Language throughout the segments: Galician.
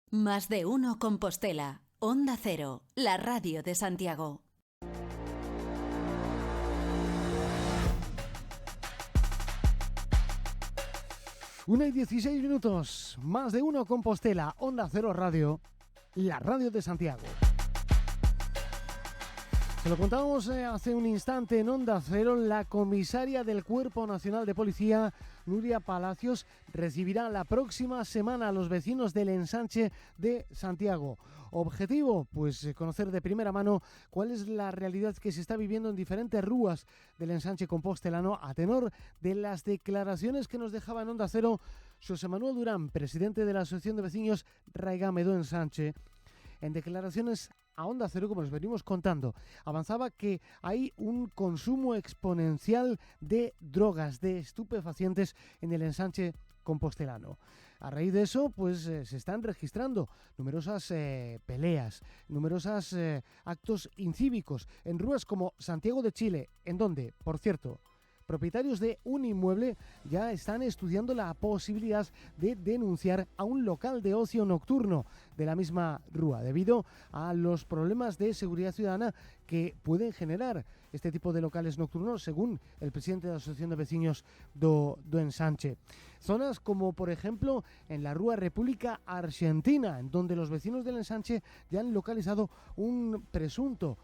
Más de uno Compostela. Onda Cero, la radio de Santiago. Una y 16 minutos. Más de uno Compostela. Onda Cero Radio, la radio de Santiago. Se lo contábamos hace un instante en Onda Cero. La comisaria del Cuerpo Nacional de Policía, Nuria Palacios, recibirá la próxima semana a los vecinos del ensanche de Santiago. Objetivo, pues conocer de primera mano cuál es la realidad que se está viviendo en diferentes rúas del ensanche compostelano, a tenor de las declaraciones que nos dejaba en Onda Cero José Manuel Durán, presidente de la Asociación de Vecinos Raigamedo Ensanche. En declaraciones a Onda Cero, como les venimos contando, avanzaba que hay un consumo exponencial de drogas, de estupefacientes en el ensanche compostelano. A raíz de eso, pues se están registrando numerosas peleas, numerosos actos incívicos en rúas como Santiago de Chile, en donde, por cierto, propietarios de un inmueble ya están estudiando la posibilidad de denunciar a un local de ocio nocturno de la misma rúa, debido a los problemas de seguridad ciudadana que pueden generar este tipo de locales nocturnos, según el presidente de la Asociación de Vecinos do Ensanche. Zonas como, por ejemplo, en la rúa República Argentina, en donde los vecinos del ensanche ya han localizado un presunto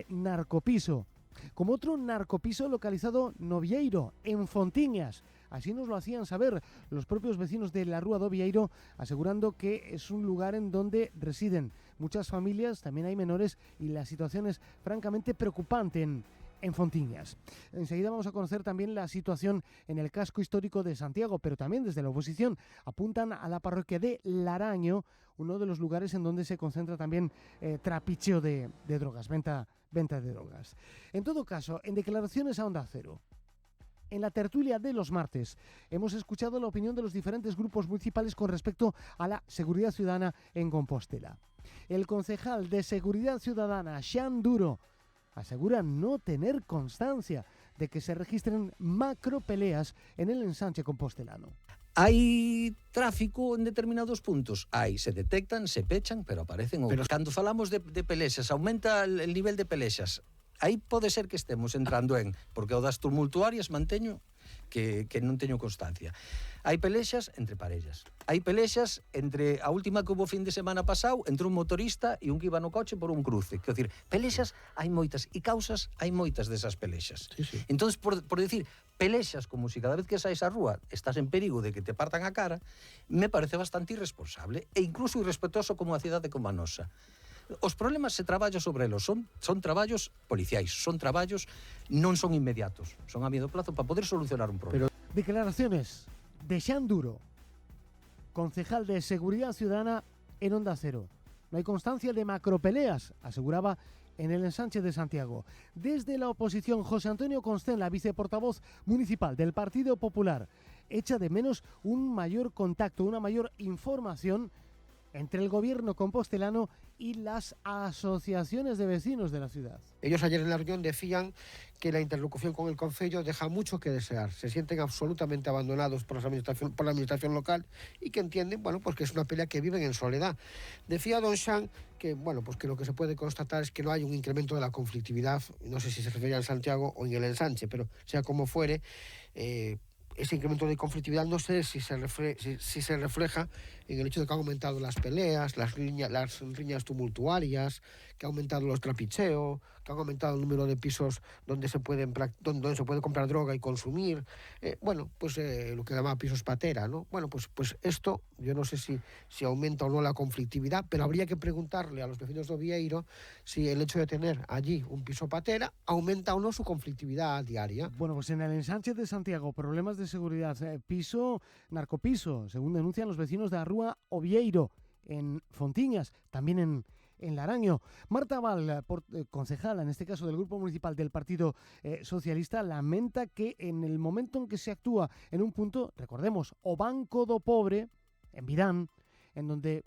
narcopiso, como otro narcopiso localizado no Vieiro, en Fontiñas. Así nos lo hacían saber los propios vecinos de la Rúa do Vieiro, asegurando que es un lugar en donde residen muchas familias, también hay menores, y la situación es francamente preocupante en Fontiñas. Enseguida vamos a conocer también la situación en el casco histórico de Santiago, pero también desde la oposición apuntan a la parroquia de Laraño, uno de los lugares en donde se concentra también trapicheo de drogas, venta de drogas. En todo caso, en declaraciones a Onda Cero, en la tertulia de los martes, hemos escuchado la opinión de los diferentes grupos municipales con respecto a la seguridad ciudadana en Compostela. El concejal de Seguridad Ciudadana, Xan Duro, asegura no tener constancia de que se registren macropeleas en el ensanche compostelano. Hai tráfico en determinados puntos? Hai, se detectan, se pechan, pero aparecen outros. Cando falamos de pelexas, aumenta el nivel de pelexas. Aí pode ser que estemos entrando porque o das tumultuarias manteño que non teño constancia. Hai pelexas entre parellas. Hai pelexas entre a última que hubo fin de semana pasado, entre un motorista e un que iba no coche por un cruce. Quero dicir, pelexas hai moitas e causas hai moitas desas pelexas. Sí. Entón, por decir, pelexas como si cada vez que saes á rúa estás en perigo de que te partan a cara, me parece bastante irresponsable e incluso irrespetuoso como a cidade como a nosa. Os problemas se traballa sobre elos, son traballos policiais, son traballos, non son inmediatos, son a medio plazo para poder solucionar un problema. Declaraciones de Xan Duro, concejal de Seguridad Ciudadana en Onda Cero. No hay constancia de macropeleas, aseguraba en el ensanche de Santiago. Desde la oposición, José Antonio Constenla, viceportavoz municipal del Partido Popular, echa de menos un mayor contacto, una mayor información entre el gobierno compostelano y las asociaciones de vecinos de la ciudad. Ellos ayer en la reunión decían que la interlocución con el concello deja mucho que desear. Se sienten absolutamente abandonados por la administración local y que entienden, pues que es una pelea que viven en soledad. Decía don Xan que, pues que lo que se puede constatar es que no hay un incremento de la conflictividad, no sé si se refería en Santiago o en el ensanche, pero sea como fuere, ese incremento de conflictividad no sé si se refleja en el hecho de que han aumentado las peleas, las riñas tumultuarias, que ha aumentado los trapicheos, que han aumentado el número de pisos donde se puede comprar droga y consumir, lo que llama pisos patera, ¿no? Pues esto, yo no sé si aumenta o no la conflictividad, pero habría que preguntarle a los vecinos de Oviedo si el hecho de tener allí un piso patera aumenta o no su conflictividad diaria. Bueno, pues en el ensanche de Santiago, problemas de seguridad, narcopiso, según denuncian los vecinos de Arrúa Oviedo, en Fontiñas, también en Laraño. Marta Val, concejala, en este caso del Grupo Municipal del Partido Socialista, lamenta que en el momento en que se actúa en un punto, recordemos, o Banco do Pobre, en Vidán, en donde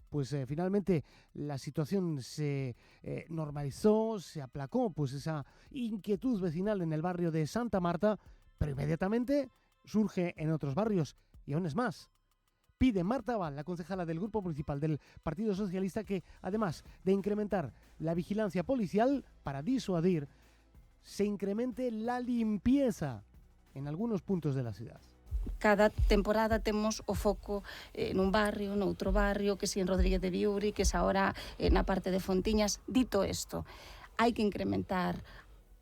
finalmente la situación se normalizó, se aplacó esa inquietud vecinal en el barrio de Santa Marta, pero inmediatamente surge en otros barrios, y aún es más. Pide Marta Abad, la concejala del Grupo Municipal del Partido Socialista, que además de incrementar la vigilancia policial para disuadir, se incremente la limpieza en algunos puntos de la ciudad. Cada temporada temos o foco nun barrio, noutro barrio, que si en Rodríguez de Viuri, que se agora na parte de Fontiñas. Dito isto, hai que incrementar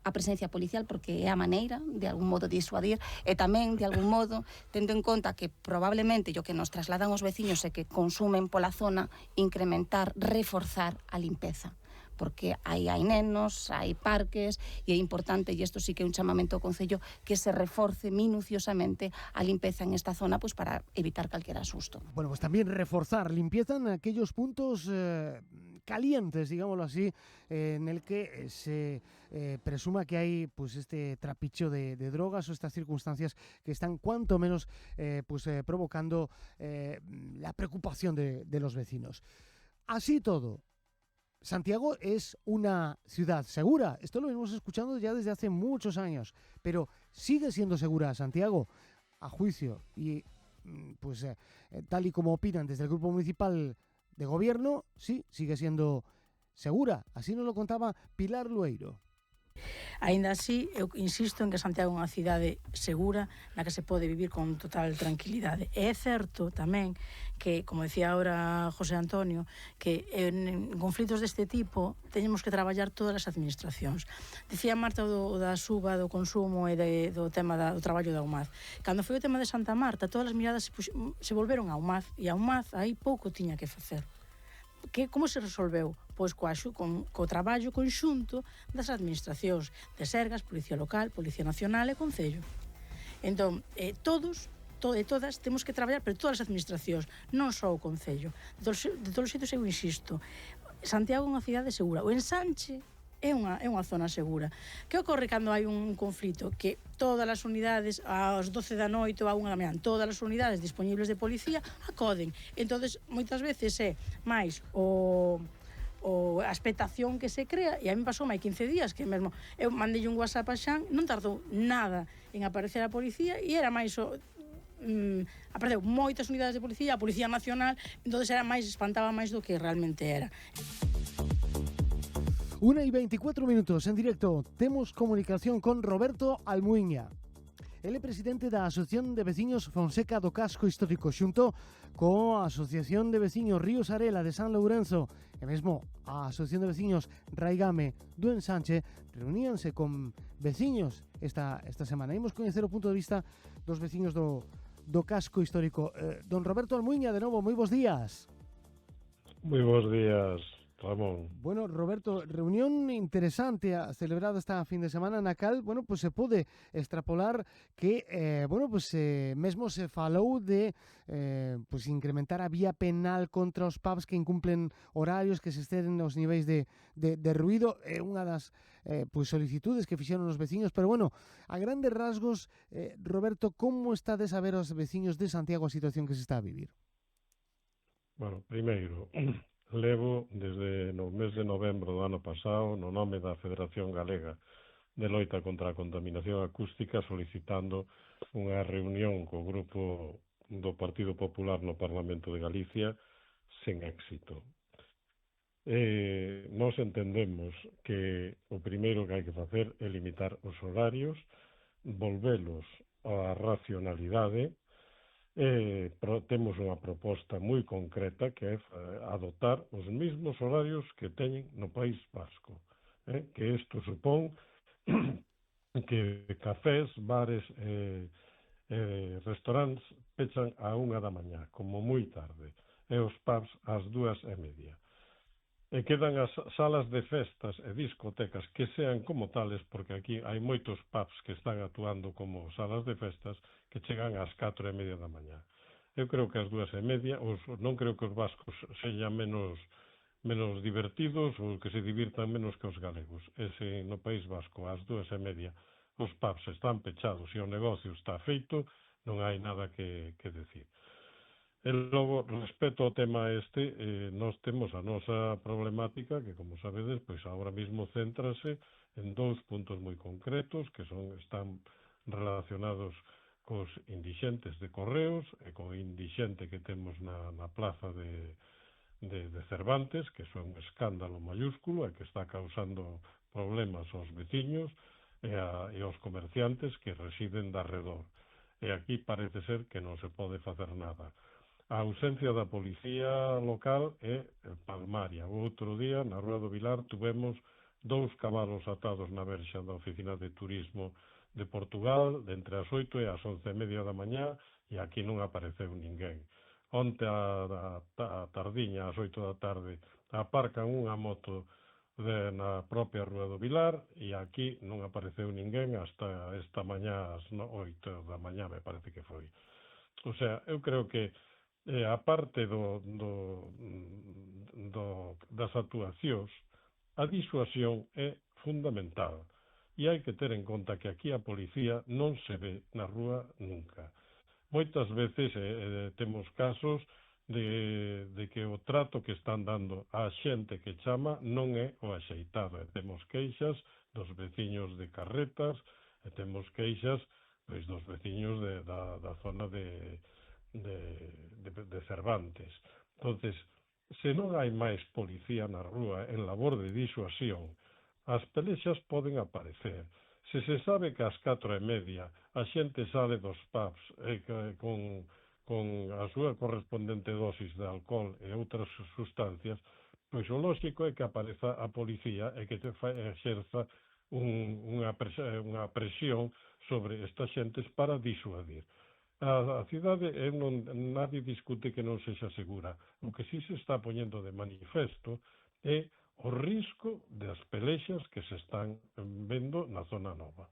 a presencia policial porque é a maneira de algún modo disuadir e tamén de algún modo tendo en conta que probablemente o que nos trasladan os veciños e que consumen pola zona, incrementar, reforzar a limpeza porque hai nenos, hai parques e é importante, e isto sí que é un chamamento ao Concello, que se reforce minuciosamente a limpeza en esta zona pues para evitar calquera susto. Bueno, pues también reforzar limpieza en aquellos puntos calientes, digámoslo así, en el que se presuma que hay pues este trapicho de drogas o estas circunstancias que están cuanto menos provocando la preocupación de los vecinos. Así todo, Santiago es una ciudad segura. Esto lo venimos escuchando ya desde hace muchos años, pero sigue siendo segura Santiago, a juicio y tal y como opinan desde el Grupo Municipal de Gobierno, sí, sigue siendo segura. Así nos lo contaba Pilar Lueiro. Aínda así, eu insisto en que Santiago é unha cidade segura na que se pode vivir con total tranquilidade. E é certo tamén que, como decía agora José Antonio, que en conflitos deste tipo teñemos que traballar todas as administracións. Decía Marta da suba do consumo e do tema do traballo da UMAD. Cando foi o tema de Santa Marta, todas as miradas se volveron á UMAD e a UMAD aí pouco tiña que facer. Como se resolveu? Pois co traballo conxunto das administracións de Sergas, Policía Local, Policía Nacional e Concello. Entón, todos e todas temos que traballar, pero todas as administracións, non só o Concello. De todos os xeitos, eu insisto, Santiago é unha cidade segura. O Ensanche é unha zona segura. Que ocorre cando hai un conflito? Que todas as unidades, ás 12 da noite ou a 1 da mañá, todas as unidades disponibles de policía acoden. Entonces, moitas veces é máis a expectación que se crea, e a mí pasou máis 15 días que mesmo eu mandei un WhatsApp a Xan, non tardou nada en aparecer a policía e era máis apareceu moitas unidades de policía, a Policía Nacional, entonces espantaba máis do que realmente era. 1:24 minutos en directo. Temos comunicación con Roberto Almuiña. Ele é presidente da Asociación de Veciños Fonseca do Casco Histórico, xunto coa Asociación de Veciños Ríos Arela de San Lourenzo e mesmo a Asociación de Veciños Raigame do Ensanche reuníanse con veciños esta semana. Imos coñecer o punto de vista dos veciños do Casco Histórico. Don Roberto Almuiña, de novo, moi bons días. Moi bons días, Ramón. Bueno, Roberto, reunión interesante celebrada esta fin de semana na cal, pues se pode extrapolar que, mesmo se falou de incrementar a vía penal contra os pubs que incumplen horarios, que se exceden os niveis de ruido. É unha das solicitudes que fixeron os veciños, pero bueno, a grandes rasgos, Roberto, como estades a ver os veciños de Santiago a situación que se está a vivir? Bueno, primeiro, levo desde no mes de novembro do ano pasado no nome da Federación Galega de Loita contra a Contaminación Acústica solicitando unha reunión co grupo do Partido Popular no Parlamento de Galicia sen éxito. Nós entendemos que o primeiro que hai que facer é limitar os horarios, volvelos á racionalidade. Temos unha proposta moi concreta que é adoptar os mesmos horarios que teñen no País Vasco, que isto supón que cafés, bares restaurantes pechan a 1 da mañá, como moi tarde, e os pubs ás 2:30. E quedan as salas de festas e discotecas que sean como tales, porque aquí hai moitos pubs que están actuando como salas de festas que chegan ás 4:30 da mañá. Eu creo que ás 2:30, non creo que os vascos sean menos divertidos ou que se divirtan menos que os galegos. E se no País Vasco ás 2:30 os pubs están pechados e o negocio está feito, non hai nada que decir. E logo, respecto ao tema nós temos a nosa problemática que, como sabedes, agora mesmo céntrase en 2 puntos moi concretos que están relacionados cos indixentes de Correos e co indixente que temos na plaza de Cervantes, que é un escándalo mayúsculo e que está causando problemas aos veciños e aos comerciantes que residen de arredor. E aquí parece ser que non se pode facer nada. A ausencia da policía local é palmaria. O outro día, na Rúa do Vilar, tuvemos 2 cabalos atados na verxa da Oficina de Turismo de Portugal, de entre as 8 e as 11:30 da mañá, e aquí non apareceu ninguén. Onte a tardiña, ás 8 da tarde, aparcan unha moto na propia Rúa do Vilar, e aquí non apareceu ninguén hasta esta mañá, ás 8 da mañá, me parece que foi. O sea, eu creo que a parte das actuacións, a disuasión é fundamental. E hai que ter en conta que aquí a policía non se ve na rúa nunca. Moitas veces temos casos de que o trato que están dando á xente que chama non é o axeitado. E temos queixas dos veciños de Carretas, e temos queixas dos veciños da zona de Cervantes. Entonces, se non hai máis policía na rúa en labor de disuasión, as pelexas poden aparecer. Se se sabe que ás 4:30 a xente sale dos pubs con a súa correspondente dosis de alcohol e outras sustancias, pois o lógico é que apareza a policía e que exerza unha presión sobre estas xentes para disuadir. A cidade, nadie discute que non sexa segura. O que sí se está poñendo de manifesto é o risco das pelexas que se están vendo na zona nova.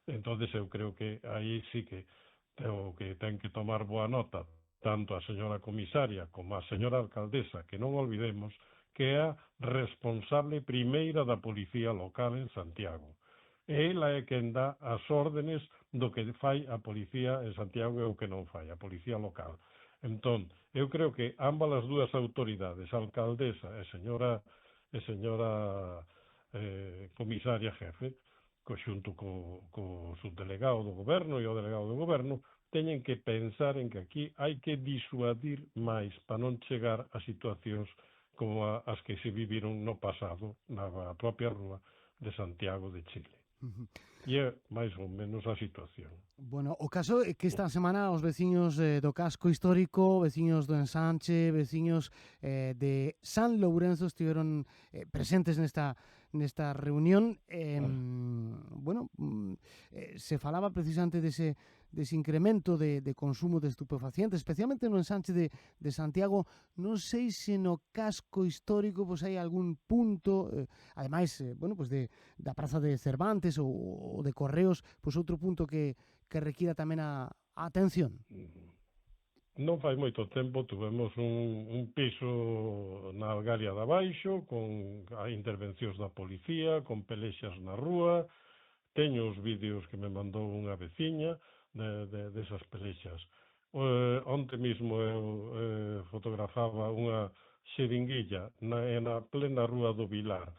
Entonces eu creo que aí sí que ten que tomar boa nota tanto a señora comisaria como a señora alcaldesa, que non olvidemos que é a responsable primeira da policía local en Santiago. E ela é quen dá as órdenes do que fai a policía en Santiago e o que non fai, a policía local. Entón, eu creo que ambas as dúas autoridades, a alcaldesa e señora comisaria jefe, xunto co subdelegado do goberno e o delegado do goberno, teñen que pensar en que aquí hai que disuadir máis para non chegar a situacións como as que se viviron no pasado na propia rúa de Santiago de Chile. E é máis ou menos a situación. Bueno, o caso é que esta semana os veciños do casco histórico, veciños do Ensanche, veciños de San Lourenzo estiveron presentes nesta reunión. Bueno, se falaba precisamente dese incremento de consumo de estupefacientes, especialmente no Ensanche de Santiago. Non sei se no casco histórico pois hai algún punto, ademais, bueno, pois da Praza de Cervantes ou de Correos, pois outro punto que requira tamén a atención. Non fai moito tempo tuvemos un piso na Algaria de Abaixo con intervencións da policía, con pelexas na rúa. Teño os vídeos que me mandou unha veciña desas pelexas. Onte mismo eu fotografaba unha xeringuilla na plena Rúa do Vilar,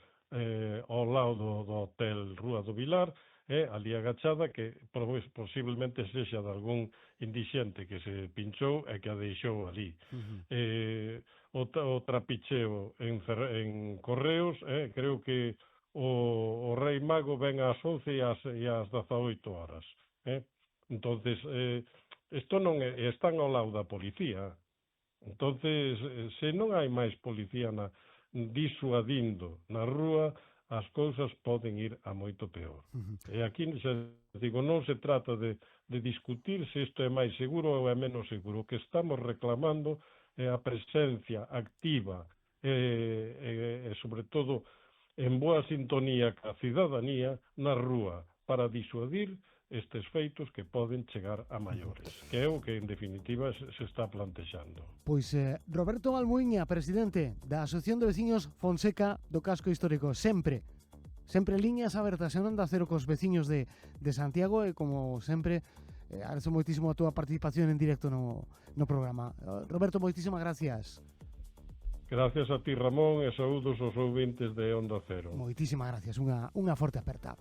ao lado do hotel Rúa do Vilar, ali agachada, que posiblemente sexa de algún indixente que se pinchou e que a deixou ali. O trapicheo en Correos, creo que o Rei Mago ven ás 11 e ás 18 horas. Entonces, isto non están ao lado da policía. Entonces, se non hai máis policía disuadindo na rúa, as cousas poden ir a moito peor. E aquí, digo, non se trata de discutir se isto é máis seguro ou é menos seguro. O que estamos reclamando é a presencia activa e sobre todo, en boa sintonía ca cidadanía na rúa para disuadir estes feitos que poden chegar a maiores, que é o que, en definitiva, se está plantexando. Pois Roberto Almuiña, presidente da Asociación de Veciños Fonseca do Casco Histórico, sempre liñas abertas en Onda Cero cos veciños de Santiago, e, como sempre, agradezo moitísimo a túa participación en directo no programa. Roberto, moitísimas gracias. Gracias a ti, Ramón, e saúdos aos ouvintes de Onda Cero. Moitísimas gracias, unha forte aperta.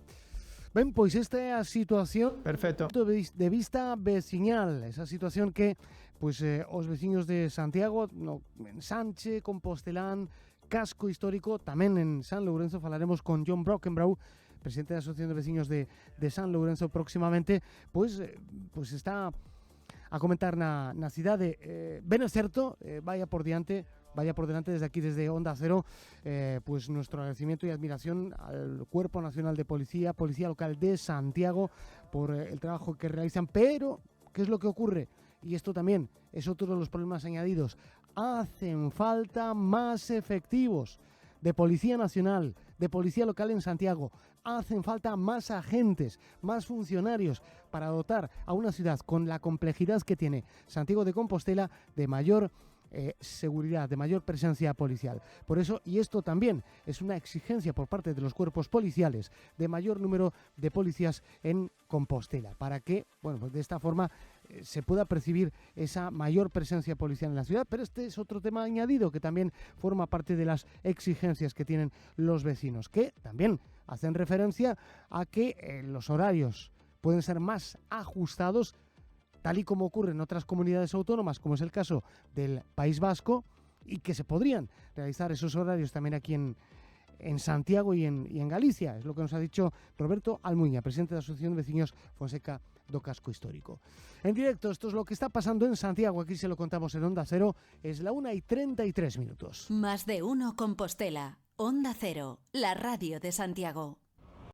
Ben, pois esta é a situación Perfecto. de vista veciñal, esa situación que pois os veciños de Santiago, no Ensanche, Compostelán, Casco Histórico, tamén en San Lourenço, falaremos con John Brockenbrough, presidente da Asociación de Veciños de San Lourenço próximamente, pois está a comentar na cidade. Ben é certo, vaya por delante desde aquí, desde Onda Cero, pues nuestro agradecimiento y admiración al Cuerpo Nacional de Policía, Policía Local de Santiago, por el trabajo que realizan. Pero, ¿qué es lo que ocurre? Y esto también es otro de los problemas añadidos. Hacen falta más efectivos de Policía Nacional, de Policía Local en Santiago. Hacen falta más agentes, más funcionarios para dotar a una ciudad con la complejidad que tiene Santiago de Compostela de mayor seguridad, de mayor presencia policial. Por eso, y esto también es una exigencia por parte de los cuerpos policiales, de mayor número de policías en Compostela, para que, bueno, pues de esta forma se pueda percibir esa mayor presencia policial en la ciudad. Pero este es otro tema añadido que también forma parte de las exigencias que tienen los vecinos, que también hacen referencia a que los horarios pueden ser más ajustados, tal y como ocurre en otras comunidades autónomas, como es el caso del País Vasco, y que se podrían realizar esos horarios también aquí en Santiago y en Galicia. Es lo que nos ha dicho Roberto Almuña, presidente de la Asociación de Veciños Fonseca do Casco Histórico. En directo, esto es lo que está pasando en Santiago. Aquí se lo contamos en Onda Cero. Es la 1:33. Más de uno Compostela. Onda Cero, la radio de Santiago.